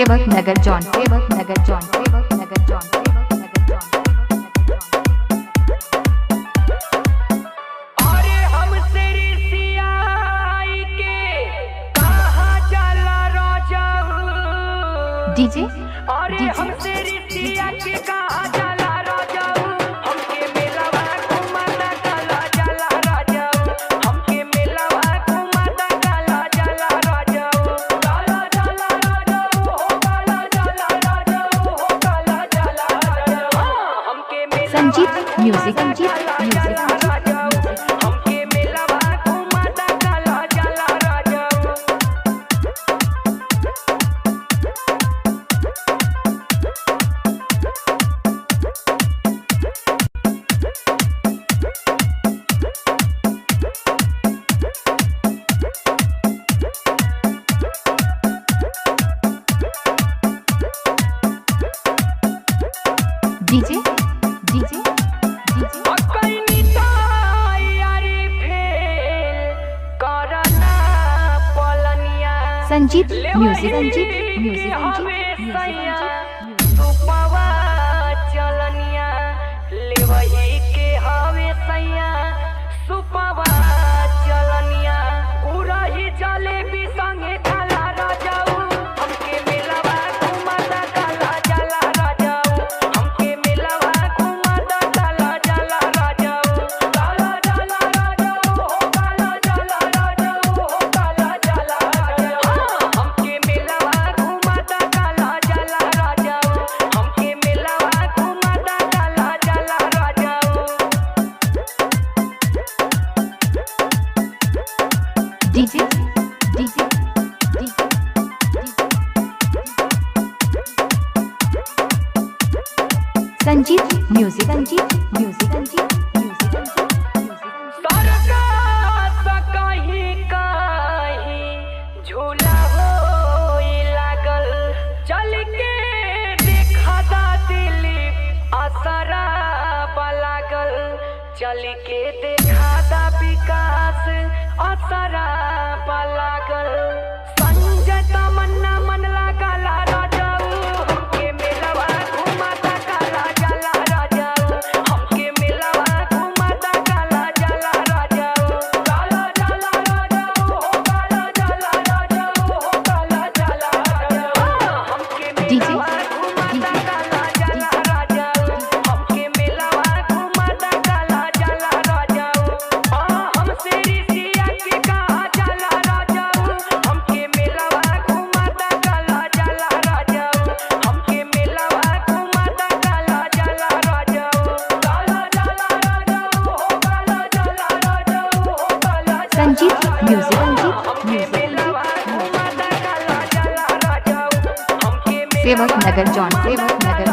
सेवक नगर जौन सेवक नगर जौन सेवक नगर जौन सेवक नगर जौन। अरे हमसे रिसियाई के कहाँ चला राजा डीजे अरे हमसे रिसिया के कहाँ चला राजा हमके मेलावा घुमाता काला चला राजा हमके मेलावा घुमाता काला चला राजा काला चला राजा हो काला चला राजा हो काला चला राजा हमके मेलावा संजीत म्यूजिक संजीत म्यूजिक हमके मेलावा घुमाता काला चला राजा डीजे डीजे डीजे अकैनी तैयारी फेल करना पलनिया संजीत म्यूजिक संजीत म्यूजिक हवे संजीत सैया म्यूजिक सुपवा चलनिया लेवही के हवे सैया सुपवा चलनिया उरही जलेबी संगे खाला राजाऊ हमके मेलावा घुमाता काला चला राजाऊ हमके मेलावा घुमाता काला चला राजाऊ काला चला राजाऊ हो काला चला राजाऊ हो काला चला राजाऊ हमके मेलावा घुमाता काला चला राजाऊ हमके मेलावा घुमाता काला चला राजाऊ DJ DJ DJ Sanjeet music Sanjeet music Sanjeet music Sanjeet सरकास कहीं कहीं झूला होई लागल चल के देखा दा दिलीप असरा लागल चल के देखा दा विकास असरा लागल संजय तमन्ना मन लागला राजाऊ हमके मेलावा घुमाता काला चला राजाऊ हमके मेलावा घुमाता काला चला राजाऊ काला चला राजाऊ हो काला चला राजाऊ हो काला चला राजाऊ हमके मेलावा घुमाता काला चला राजाऊ हमके मेलावा घुमाता काला चला राजाऊ हमसे रिसिया के कहाँ चला राजाऊ हमके मेलावा घुमाता काला चला राजाऊ हमके मेलावा घुमाता काला चला राजाऊ काला चला राजाऊ हो काला चला राजाऊ हो काला संजीत म्यूजिक संजीत हमके म्यूजिक मेलावा घुमाता काला चला राजाऊ हमके सेवक नगर जौन सेवक नगर